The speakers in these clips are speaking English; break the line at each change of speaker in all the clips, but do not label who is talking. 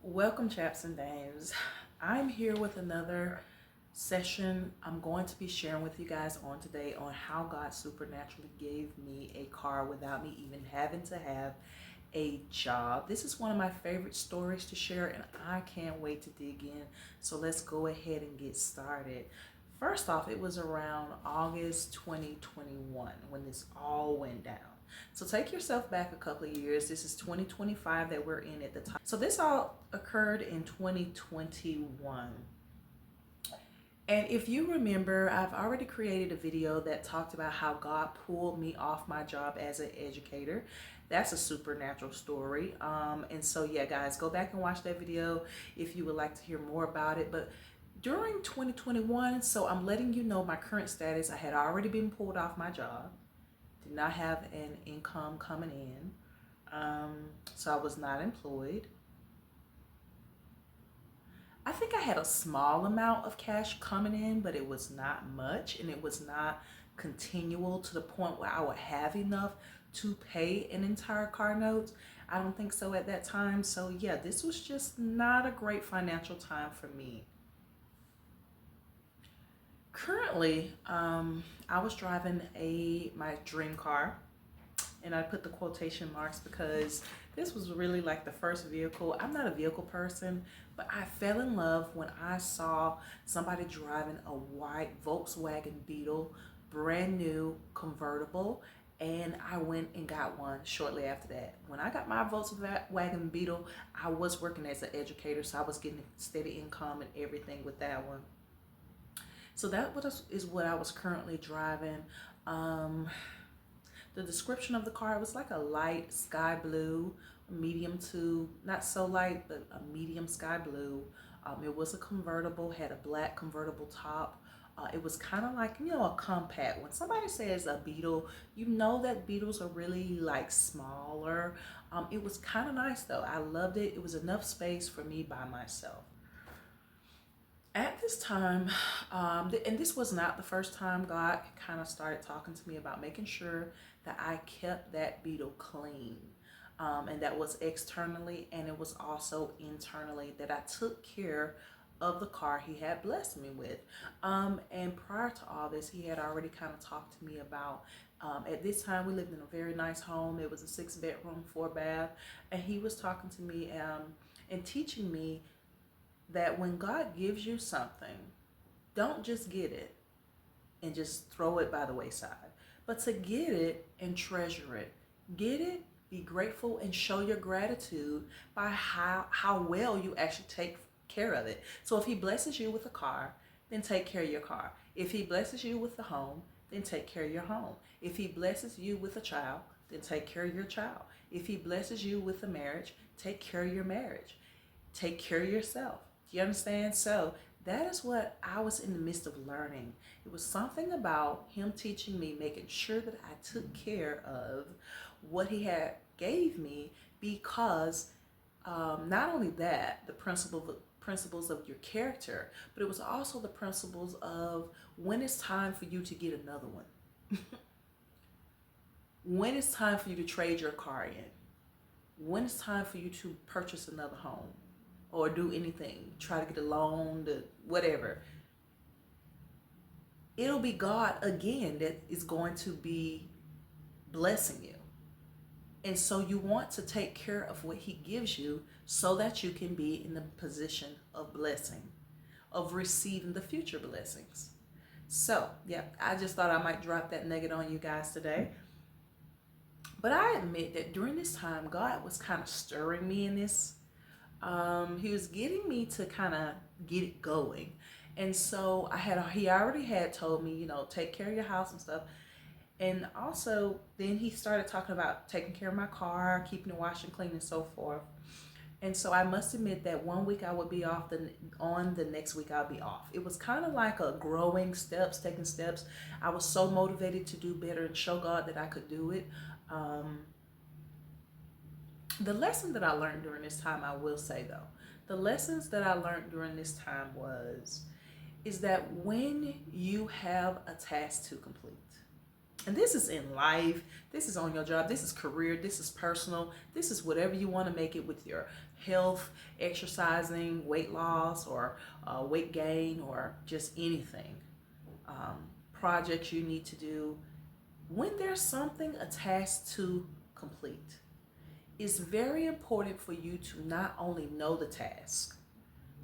Welcome, chaps and dames. I'm here with another session I'm going to be sharing with you guys on today on how God supernaturally gave me a car without me even having to have a job. This is one of my favorite stories to share, and I can't wait to dig in. So let's go ahead and get started. First off, it was around August 2021 when this all went down. So take yourself back a couple of years. This is 2025 that we're in at the time. So this all occurred in 2021. And if you remember, I've already created a video that talked about how God pulled me off my job as an educator. That's a supernatural story. And so, yeah, guys, go back and watch that video if you would like to hear more about it. But during 2021, so I'm letting you know my current status. I had already been pulled off my job, did not have an income coming in. So I was not employed. I think I had a small amount of cash coming in, but it was not much, and it was not continual to the point where I would have enough to pay an entire car note. I don't think so at that time. So yeah, this was just not a great financial time for me. Currently, I was driving my dream car, and I put the quotation marks because this was really like the first vehicle. I'm not a vehicle person, but I fell in love when I saw somebody driving a white Volkswagen Beetle, brand new convertible, and I went and got one shortly after that. When I got my Volkswagen Beetle, I was working as an educator, so I was getting steady income and everything with that one. So is what I was currently driving. Um, the description of the car was like a light sky blue, medium to not so light, but a medium sky blue. It was a convertible, had a black convertible top. It was kind of like, a compact. When somebody says a Beetle, you know that Beetles are really like smaller. It was kind of nice though. I loved it. It was enough space for me by myself. At this time, and this was not the first time God kind of started talking to me about making sure that I kept that Beetle clean. And that was externally, and it was also internally, that I took care of the car he had blessed me with. And prior to all this, he had already kind of talked to me about, at this time we lived in a very nice home. It was a 6 bedroom, 4 bath, and he was talking to me and teaching me that when God gives you something, don't just get it and just throw it by the wayside, but to get it and treasure it. Get it, be grateful, and show your gratitude by how well you actually take care of it. So if he blesses you with a car, then take care of your car. If he blesses you with the home, then take care of your home. If he blesses you with a child, then take care of your child. If he blesses you with a marriage, take care of your marriage. Take care of yourself. Do you understand? So that is what I was in the midst of learning. It was something about him teaching me, making sure that I took care of what he had gave me, because not only that, the principles of your character, but it was also the principles of when it's time for you to get another one. When it's time for you to trade your car in. When it's time for you to purchase another home or do anything, try to get a loan, whatever. It'll be God again that is going to be blessing you. And so you want to take care of what he gives you so that you can be in the position of blessing, of receiving the future blessings. So, yeah, I just thought I might drop that nugget on you guys today. But I admit that during this time, God was kind of stirring me in this. He was getting me to kind of get it going. And so he already had told me, take care of your house and stuff. And also then he started talking about taking care of my car, keeping it washed and clean and so forth. And so I must admit that one week I would be off, the next week I'll be off. It was kind of like a growing steps, taking steps. I was so motivated to do better and show God that I could do it. The lesson that I learned during this time, I will say though, the lessons that I learned during this time is that when you have a task to complete, And this is in life, this is on your job, this is career, this is personal, this is whatever you want to make it with your health, exercising, weight loss, or weight gain, or just anything. Projects you need to do. When there's something attached to complete, it's very important for you to not only know the task,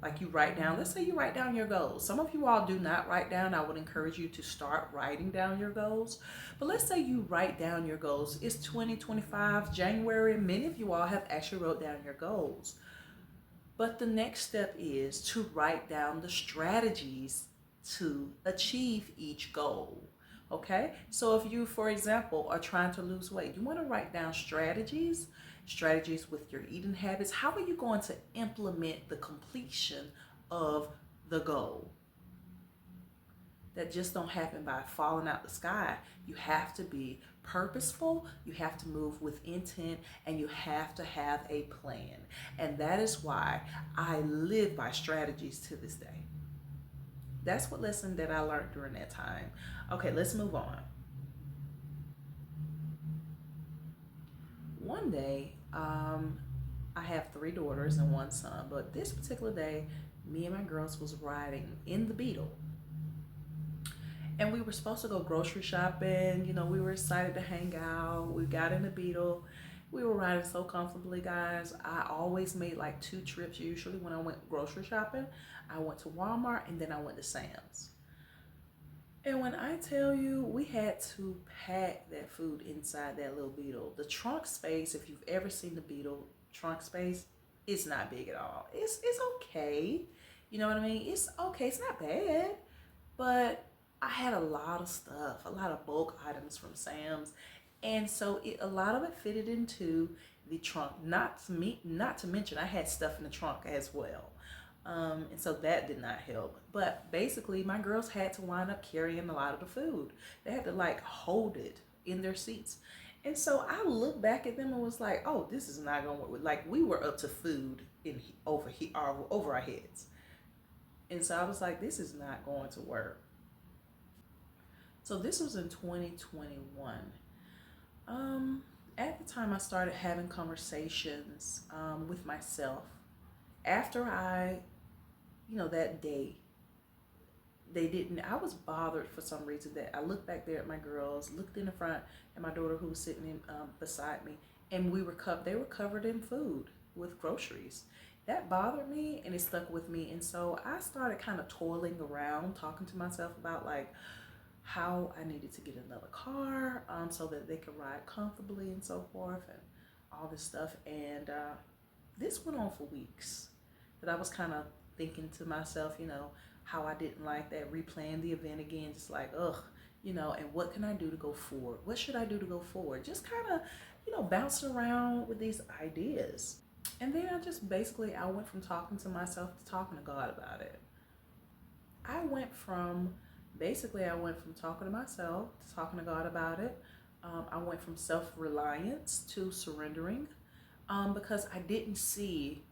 like you write down, let's say you write down your goals. Some of you all do not write down. I would encourage you to start writing down your goals. But let's say you write down your goals. It's 2025, January. Many of you all have actually wrote down your goals. But the next step is to write down the strategies to achieve each goal. Okay? So if you, for example, are trying to lose weight, you want to write down strategies with your eating habits. How are you going to implement the completion of the goal? That just don't happen by falling out the sky. You have to be purposeful, you have to move with intent, and you have to have a plan. And that is why I live by strategies to this day. That's what lesson that I learned during that time. Okay, let's move on. One day, I have 3 daughters and 1 son, but this particular day, me and my girls was riding in the Beetle. And we were supposed to go grocery shopping. You know, we were excited to hang out. We got in the Beetle. We were riding so comfortably, guys. I always made like 2 trips usually when I went grocery shopping. I went to Walmart and then I went to Sam's. And when I tell you, we had to pack that food inside that little Beetle. The trunk space, if you've ever seen the Beetle trunk space, it's not big at all. It's okay. You know what I mean? It's okay. It's not bad. But I had a lot of stuff, a lot of bulk items from Sam's. And so a lot of it fitted into the trunk. Not to mention, I had stuff in the trunk as well. And so that did not help. But basically, my girls had to wind up carrying a lot of the food. They had to like hold it in their seats. And so I looked back at them and was like, oh, this is not going to work. Like, we were up to food over our heads. And so I was like, this is not going to work. So this was in 2021. At the time, I started having conversations with myself. After that day, I was bothered for some reason that I looked back there at my girls, looked in the front at my daughter who was sitting in, beside me, and they were covered in food with groceries. That bothered me and it stuck with me. And so I started kind of toiling around, talking to myself about like how I needed to get another car so that they could ride comfortably and so forth and all this stuff. And this went on for weeks. That I was kind of thinking to myself, how I didn't like that, replaying the event again, just like, and what can I do to go forward? What should I do to go forward? Just kind of, bouncing around with these ideas. And then I went from talking to myself to talking to God about it. I went from talking to myself to talking to God about it. I went from self-reliance to surrendering because I didn't see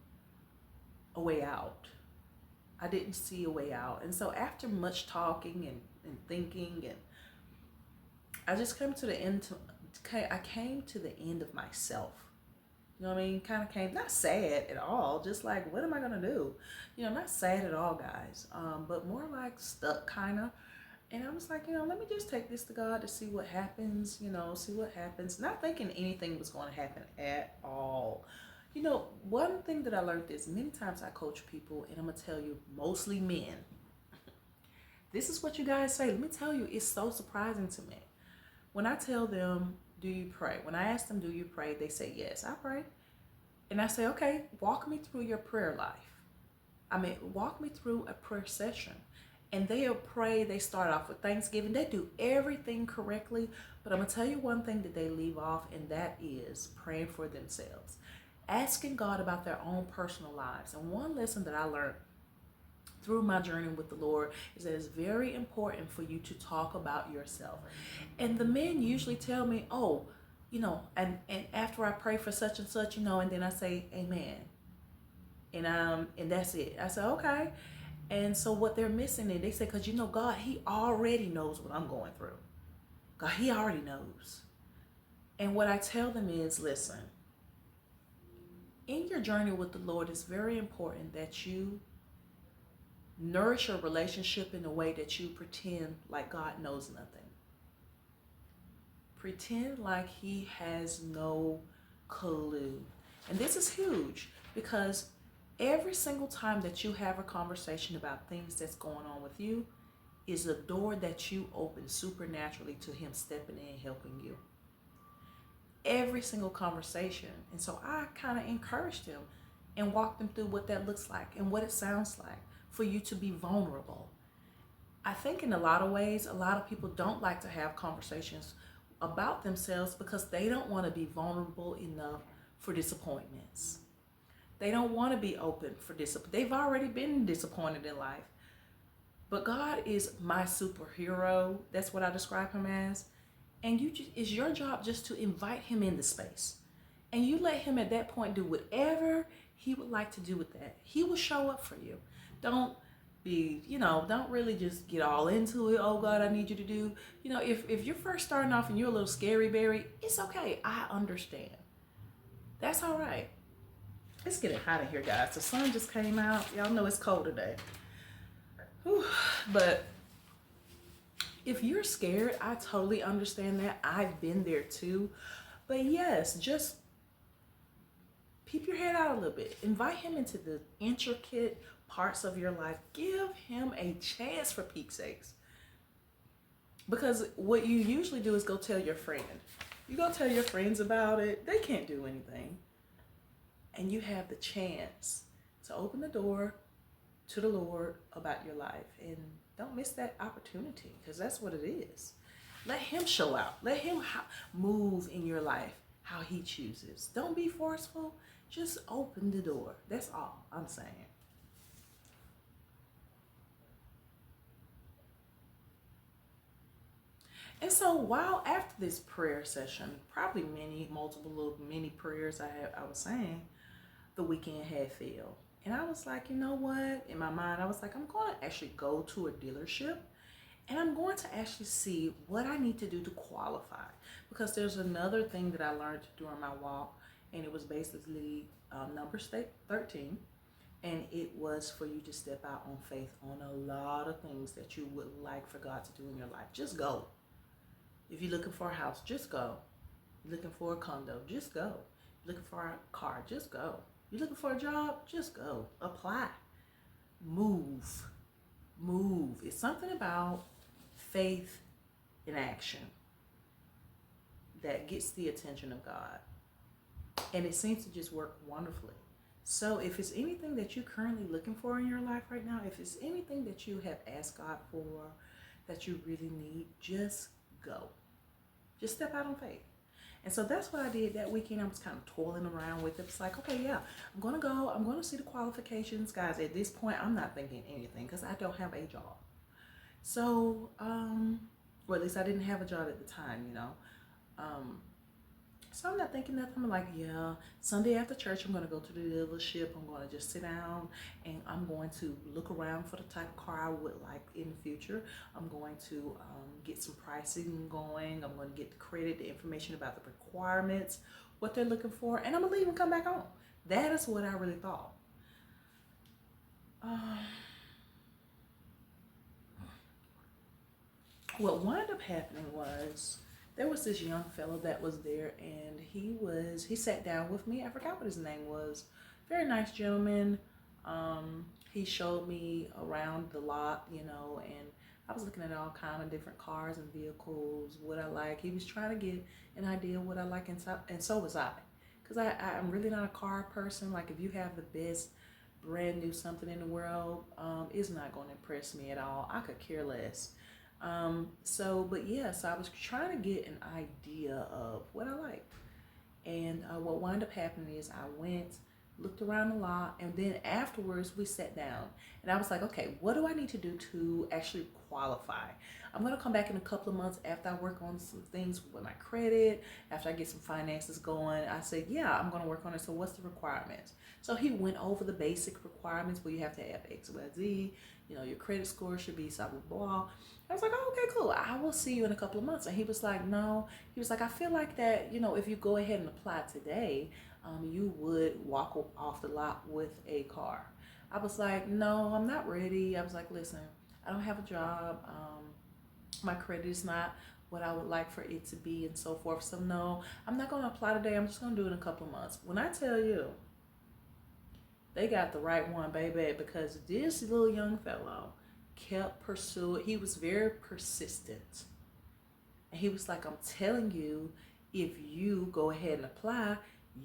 a way out. And so after much talking and thinking, and I just came to the end of myself. You know what I mean? Kind of came, not sad at all, just like, what am I going to do? Not sad at all, guys, but more like stuck kind of. And I was like, let me just take this to God to see what happens, see what happens. Not thinking anything was going to happen at all. One thing that I learned is many times I coach people, and I'm going to tell you, mostly men. This is what you guys say. Let me tell you, it's so surprising to me. When I tell them, do you pray? When I ask them, do you pray? They say, yes, I pray. And I say, okay, walk me through your prayer life. Walk me through a prayer session. And they'll pray. They start off with Thanksgiving. They do everything correctly. But I'm going to tell you one thing that they leave off, and that is praying for themselves. Asking God about their own personal lives. And one lesson that I learned through my journey with the Lord is that it's very important for you to talk about yourself. And the men usually tell me, and after I pray for such and such, and then I say, amen. And that's it. I say, okay. And so what they're missing is they say, because God, he already knows what I'm going through. God, he already knows. And what I tell them is, listen, in your journey with the Lord, it's very important that you nourish your relationship in a way that you pretend like God knows nothing. Pretend like he has no clue. And this is huge because every single time that you have a conversation about things that's going on with you is a door that you open supernaturally to him stepping in, helping you. Every single conversation. And so I kind of encouraged him and walked them through what that looks like and what it sounds like for you to be vulnerable. I think in a lot of ways, a lot of people don't like to have conversations about themselves because they don't want to be vulnerable enough for disappointments. They don't want to be open for disappointment. They've already been disappointed in life. But God is my superhero. That's what I describe him as. And it's your job just to invite him into space. And you let him at that point do whatever he would like to do with that. He will show up for you. Don't don't really just get all into it. Oh God, I need you to do. If you're first starting off and you're a little scary berry, it's okay. I understand. That's all right. It's getting hot in here, guys. The sun just came out. Y'all know it's cold today. Whew. But if you're scared, I totally understand that. I've been there too. But yes, just peep your head out a little bit. Invite him into the intricate parts of your life. Give him a chance, for peak's sakes. Because what you usually do is go tell your friend. You go tell your friends about it. They can't do anything. And you have the chance to open the door to the Lord about your life. And don't miss that opportunity, because that's what it is. Let him show out. Let him move in your life how he chooses. Don't be forceful. Just open the door. That's all I'm saying. And so while after this prayer session, probably multiple little mini prayers I was saying, the weekend had failed. And I was like, you know what? In my mind, I was like, I'm going to actually go to a dealership and I'm going to actually see what I need to do to qualify. Because there's another thing that I learned during my walk, and it was basically Numbers 13. And it was for you to step out on faith on a lot of things that you would like for God to do in your life. Just go. If you're looking for a house, just go. You're looking for a condo, just go. You're looking for a car, just go. You're looking for a job, just go. Apply. Move. It's something about faith in action that gets the attention of God. And it seems to just work wonderfully. So if it's anything that you're currently looking for in your life right now, if it's anything that you have asked God for, that you really need, just go. Just step out on faith. And so that's what I did that weekend. I was kind of toiling around with it. It's like, okay, yeah, I'm going to go. I'm going to see the qualifications. Guys, at this point, I'm not thinking anything because I don't have a job. So, or at least I didn't have a job at the time, So I'm not thinking nothing. I'm like, yeah, Sunday after church, I'm going to go to the dealership. I'm going to just sit down and I'm going to look around for the type of car I would like in the future. I'm going to get some pricing going. I'm going to get the credit, the information about the requirements, what they're looking for, and I'm going to leave and come back home. That is what I really thought. What wound up happening was, there was this young fellow that was there, and he sat down with me. I forgot what his name was. Very nice gentleman. He showed me around the lot, and I was looking at all kind of different cars and vehicles, what I like. He was trying to get an idea of what I like, and so was I. Because I'm really not a car person. Like, if you have the best brand new something in the world, it's not going to impress me at all. I could care less. So I was trying to get an idea of what I liked. And what wound up happening is I went looked around a lot, and then afterwards we sat down and I was like, okay, what do I need to do to actually qualify? I'm gonna come back in a couple of months after I work on some things with my credit, after I get some finances going. I said, yeah, I'm gonna work on it. So what's the requirements? So he went over the basic requirements where you have to have XYZ, your credit score should be blah blah blah. I was like, oh, okay, cool. I will see you in a couple of months. And he was like, no. He was like, I feel like that, if you go ahead and apply today, you would walk off the lot with a car. I was like, no, I'm not ready. I was like, listen, I don't have a job. My credit is not what I would like for it to be and so forth. So no, I'm not going to apply today. I'm just going to do it in a couple of months. When I tell you, they got the right one, baby, because this little young fellow kept pursuing. He was very persistent. And he was like, I'm telling you, if you go ahead and apply,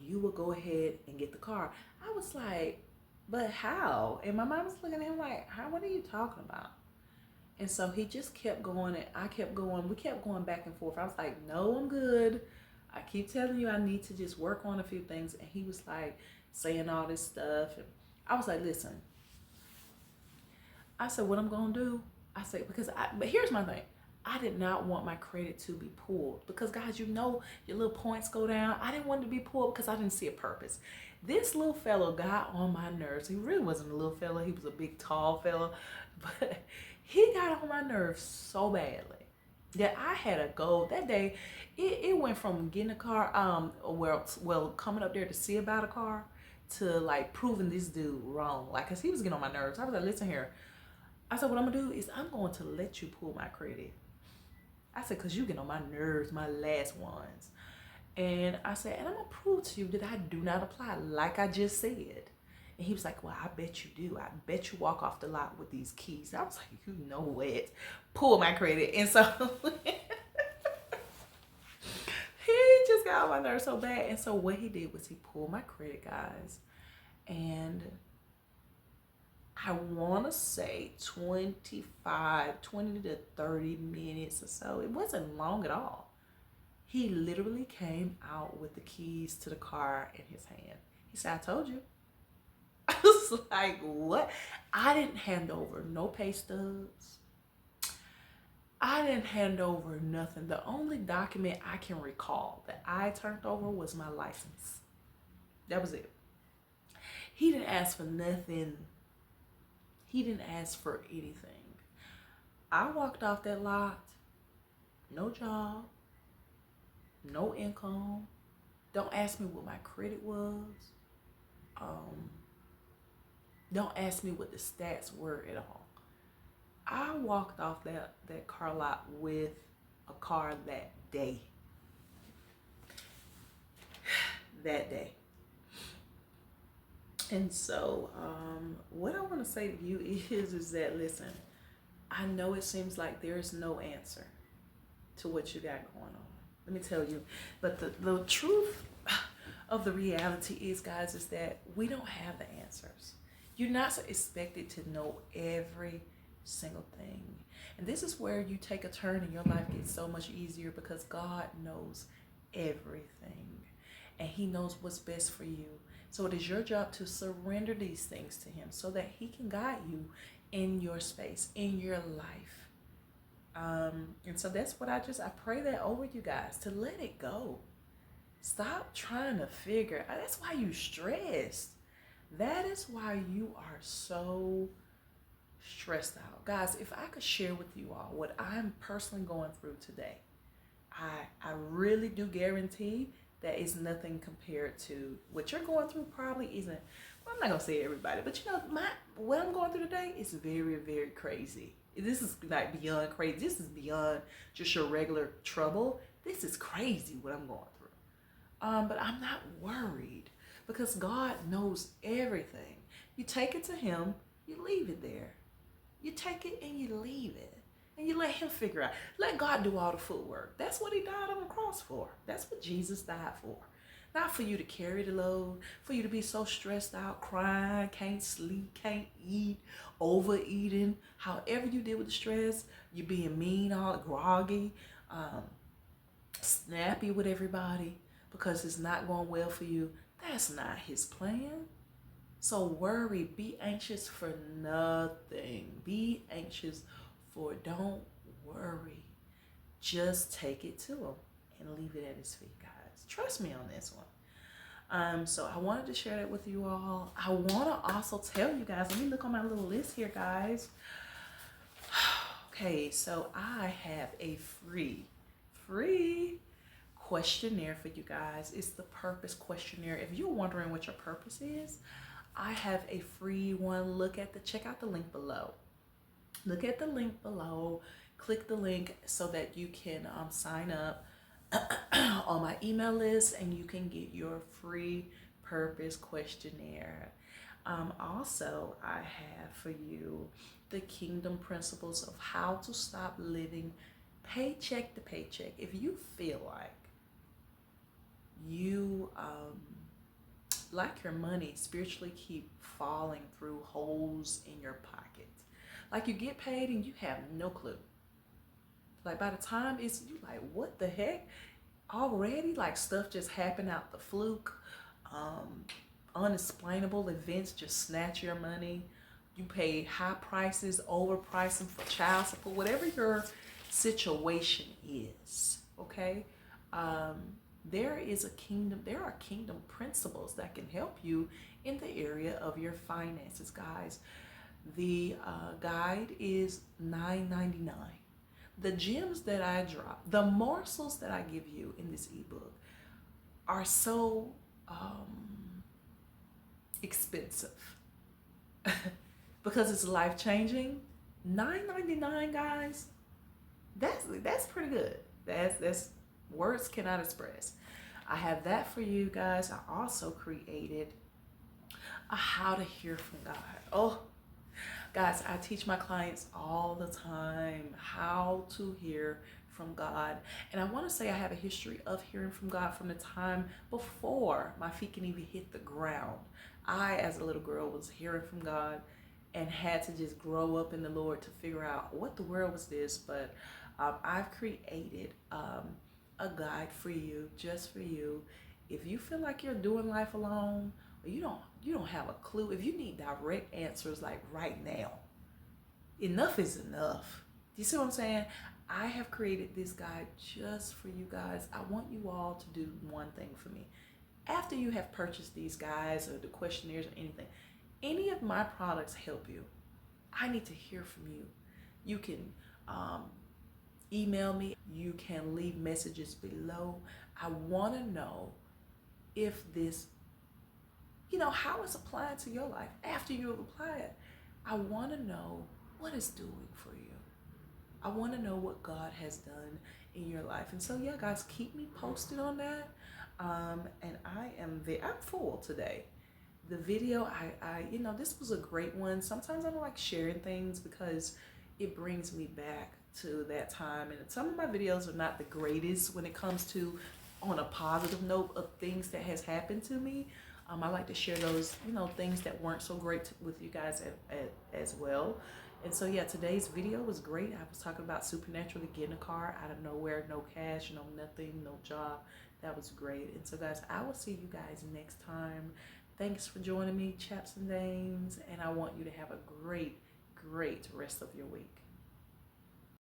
you will go ahead and get the car. I was like, but how? And my mom was looking at him like, how, what are you talking about? And so he just kept going and I kept going. We kept going back and forth. I was like, no, I'm good. I keep telling you I need to just work on a few things. And he was like saying all this stuff. And I was like, listen. I said, what I'm going to do? I said, but here's my thing. I did not want my credit to be pulled because, guys, your little points go down. I didn't want it to be pulled because I didn't see a purpose. This little fellow got on my nerves. He really wasn't a little fellow. He was a big, tall fellow. But he got on my nerves so badly that I had a goal. That day, it went from getting a car, coming up there to see about a car to, like, proving this dude wrong. Like, because he was getting on my nerves. I was like, listen here. I said, what I'm going to do is I'm going to let you pull my credit. I said, because you get on my nerves, my last ones. And I said, and I'm going to prove to you that I do not apply like I just said. And he was like, well, I bet you do. I bet you walk off the lot with these keys. I was like, you know what? Pull my credit. And so he just got on my nerves so bad. And so what he did was he pulled my credit, guys. And I want to say 20 to 30 minutes or so. It wasn't long at all. He literally came out with the keys to the car in his hand. He said, I told you. I was like, what? I didn't hand over no pay stubs. I didn't hand over nothing. The only document I can recall that I turned over was my license. That was it. He didn't ask for nothing. He didn't ask for anything. I walked off that lot, no job, no income. Don't ask me what my credit was. Don't ask me what the stats were at all. I walked off that car lot with a car that day. That day. And so what I want to say to you is that, listen, I know it seems like there's no answer to what you got going on. Let me tell you. But the truth of the reality is, guys, is that we don't have the answers. You're not expected to know every single thing. And this is where you take a turn and your life gets so much easier because God knows everything. And He knows what's best for you. So it is your job to surrender these things to Him so that He can guide you in your space, in your life. And so that's what I pray that over you guys, to let it go. Stop trying to figure. That's why you stressed. That is why you are so stressed out. Guys, if I could share with you all what I'm personally going through today, I really do guarantee that is nothing compared to what you're going through. Probably isn't. Well, I'm not gonna say everybody, but what I'm going through today is very, very crazy. This is like beyond crazy. This is beyond just your regular trouble. This is crazy what I'm going through. But I'm not worried because God knows everything. You take it to Him, you leave it there. You take it and you leave it. And you let Him figure out. Let God do all the footwork. That's what He died on the cross for. That's what Jesus died for. Not for you to carry the load, for you to be so stressed out, crying, can't sleep, can't eat, overeating. However you deal with the stress, you being mean, all groggy, snappy with everybody because it's not going well for you. That's not his plan. So worry, be anxious for nothing. Be anxious for, don't worry. Just take it to him and leave it at his feet, guys. Trust me on this one. So I wanted to share that with you all. I want to also tell you guys, let me look on my little list here, guys. Okay, so I have a free questionnaire for you guys. It's the purpose questionnaire. If you're wondering what your purpose is, I have a free one. Check out the link below. Look at the link below. Click the link so that you can sign up on my email list and you can get your free purpose questionnaire. Also, I have for you the kingdom principles of how to stop living paycheck to paycheck. If you feel like you like your money spiritually keep falling through holes in your pocket, like you get paid and you have no clue, like by the time it's, you like, what the heck already, like stuff just happened out the fluke, unexplainable events just snatch your money, you pay high prices, overpricing for child support, whatever your situation is, okay? There are kingdom principles that can help you in the area of your finances, guys. The guide is $9.99. The gems that I drop, the morsels that I give you in this ebook are so expensive because it's life changing. $9.99, guys. That's pretty good. That's words cannot express. I have that for you guys. I also created a how to hear from God. Oh, guys, I teach my clients all the time how to hear from God. And I want to say I have a history of hearing from God from the time before my feet can even hit the ground. I, as a little girl, was hearing from God and had to just grow up in the Lord to figure out what the world was this. But I've created a guide for you, just for you. If you feel like you're doing life alone, or you don't have a clue, if you need direct answers like right now, enough is enough. Do you see what I'm saying? I have created this guide just for you guys. I want you all to do one thing for me. After you have purchased these guides or the questionnaires or anything, any of my products help you, I need to hear from you. You can email me. You can leave messages below. I want to know if this, how it's applying to your life. After you have applied it, I want to know what it's doing for you. I want to know what God has done in your life. And so, yeah, guys, keep me posted on that. And I'm full today. The video, this was a great one. Sometimes I don't like sharing things because it brings me back to that time. And some of my videos are not the greatest when it comes to on a positive note of things that has happened to me. I like to share those, things that weren't so great with you guys as well. And so, yeah, today's video was great. I was talking about supernaturally getting a car out of nowhere, no cash, nothing, no job. That was great. And so, guys, I will see you guys next time. Thanks for joining me, chaps and dames. And I want you to have a great, great rest of your week.